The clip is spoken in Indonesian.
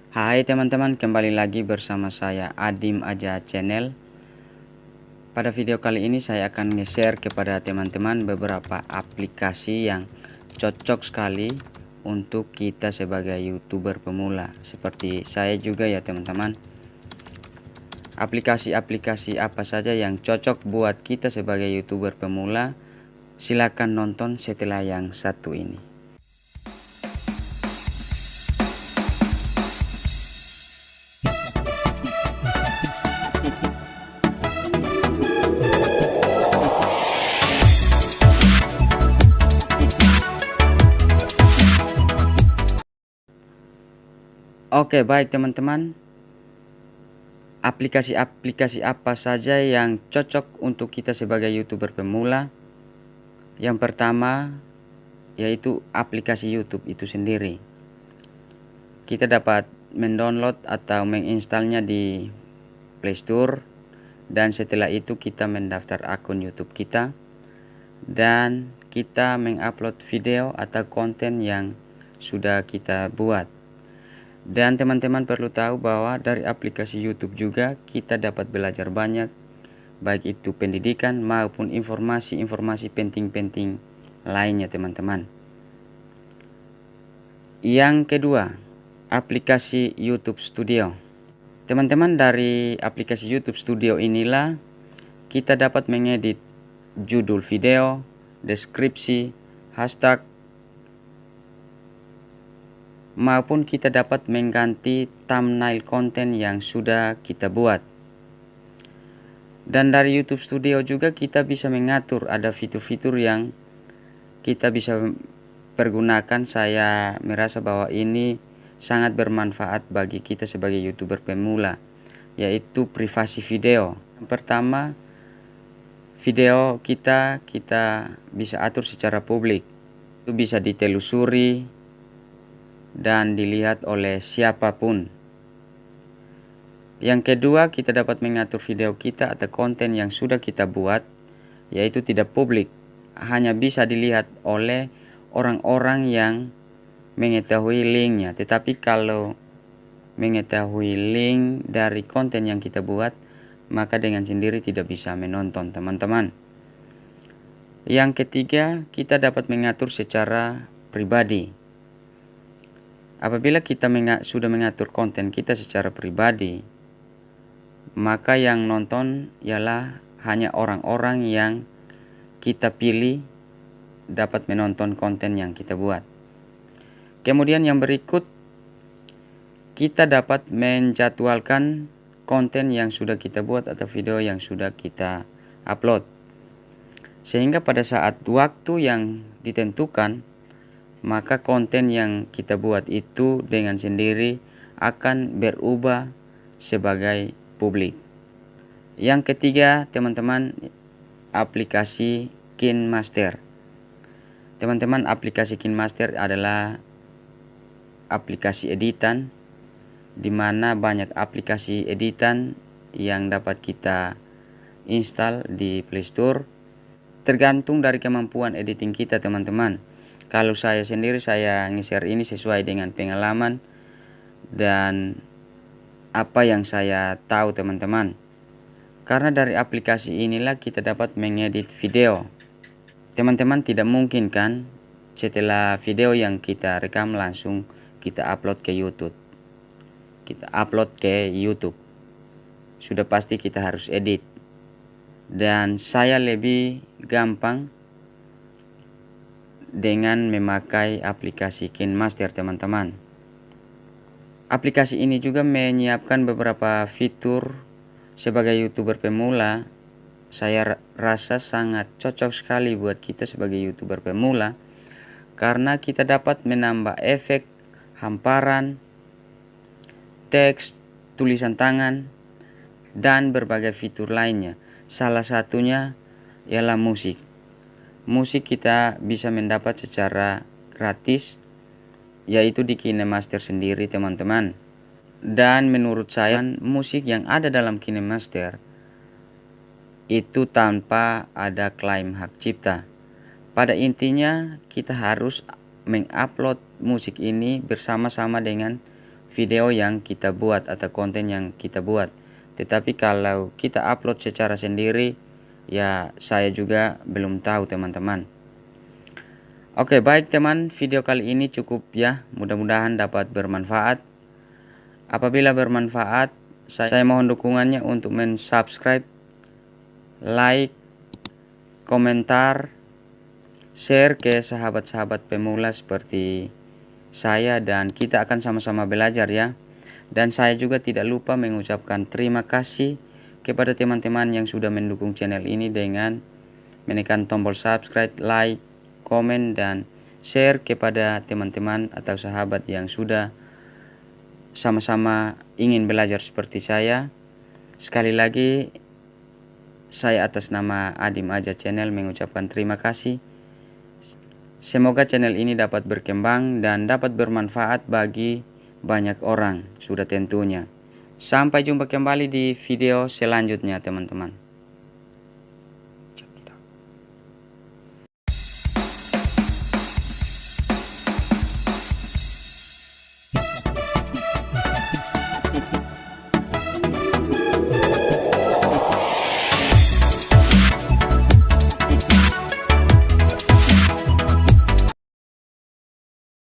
Hai teman-teman, kembali lagi bersama saya Adim Aja Channel. Pada video kali ini saya akan nge-share kepada teman-teman beberapa aplikasi yang cocok sekali untuk kita sebagai YouTuber pemula seperti saya juga ya teman-teman. Aplikasi-aplikasi apa saja yang cocok buat kita sebagai YouTuber pemula? Silakan nonton setelah yang satu ini. Oke, baik teman-teman. Aplikasi-aplikasi apa saja yang cocok untuk kita sebagai YouTuber pemula? Yang pertama yaitu aplikasi YouTube itu sendiri. Kita dapat mendownload atau menginstalnya di Play Store, dan setelah itu kita mendaftar akun YouTube kita dan kita mengupload video atau konten yang sudah kita buat. Dan teman-teman perlu tahu bahwa dari aplikasi YouTube juga kita dapat belajar banyak, baik itu pendidikan maupun informasi-informasi penting-penting lainnya teman-teman. Yang kedua, aplikasi YouTube Studio. Teman-teman, dari aplikasi YouTube Studio inilah kita dapat mengedit judul video, deskripsi, hashtag, maupun kita dapat mengganti thumbnail konten yang sudah kita buat. Dan dari YouTube Studio juga kita bisa mengatur, ada fitur-fitur yang kita bisa pergunakan. Saya merasa bahwa ini sangat bermanfaat bagi kita sebagai YouTuber pemula, yaitu privasi video. Yang pertama, video kita bisa atur secara publik. Itu bisa ditelusuri dan dilihat oleh siapapun. Yang kedua, kita dapat mengatur video kita atau konten yang sudah kita buat, yaitu tidak publik, hanya bisa dilihat oleh orang-orang yang mengetahui linknya. Tetapi kalau mengetahui link dari konten yang kita buat, maka dengan sendiri tidak bisa menonton teman-teman. Yang ketiga, kita dapat mengatur secara pribadi. Apabila kita sudah mengatur konten kita secara pribadi, maka yang nonton ialah hanya orang-orang yang kita pilih dapat menonton konten yang kita buat. Kemudian yang berikut, kita dapat menjadwalkan konten yang sudah kita buat atau video yang sudah kita upload, sehingga pada saat waktu yang ditentukan, maka konten yang kita buat itu dengan sendiri akan berubah sebagai publik. Yang ketiga teman-teman, aplikasi KineMaster. Teman-teman, aplikasi KineMaster adalah aplikasi editan, di mana banyak aplikasi editan yang dapat kita install di Play Store. Tergantung dari kemampuan editing kita teman-teman. Kalau saya sendiri, saya nge-share ini sesuai dengan pengalaman dan apa yang saya tahu teman-teman. Karena dari aplikasi inilah kita dapat mengedit video. Teman-teman, tidak mungkin kan setelah video yang kita rekam langsung kita upload ke YouTube. Sudah pasti kita harus edit. Dan saya lebih gampang dengan memakai aplikasi KineMaster teman-teman. Aplikasi ini juga menyiapkan beberapa fitur sebagai YouTuber pemula. Saya rasa sangat cocok sekali buat kita sebagai YouTuber pemula, karena kita dapat menambah efek, hamparan, teks, tulisan tangan, dan berbagai fitur lainnya. Salah satunya ialah musik. Musik kita bisa mendapat secara gratis, yaitu di KineMaster sendiri teman-teman. Dan menurut saya, musik yang ada dalam KineMaster itu tanpa ada klaim hak cipta. Pada intinya kita harus mengupload musik ini bersama-sama dengan video yang kita buat atau konten yang kita buat. Tetapi kalau kita upload secara sendiri, ya saya juga belum tahu teman-teman. Oke, baik teman, video kali ini cukup ya. Mudah-mudahan dapat bermanfaat. Apabila bermanfaat, saya mohon dukungannya untuk subscribe, like, komentar, share ke sahabat-sahabat pemula seperti saya, dan kita akan sama-sama belajar ya. Dan saya juga tidak lupa mengucapkan terima kasih kepada teman-teman yang sudah mendukung channel ini dengan menekan tombol subscribe, like, komen, dan share kepada teman-teman atau sahabat yang sudah sama-sama ingin belajar seperti saya. Sekali lagi, saya atas nama Adim Aja Channel mengucapkan terima kasih. Semoga channel ini dapat berkembang dan dapat bermanfaat bagi banyak orang, sudah tentunya. Sampai jumpa kembali di video selanjutnya teman-teman.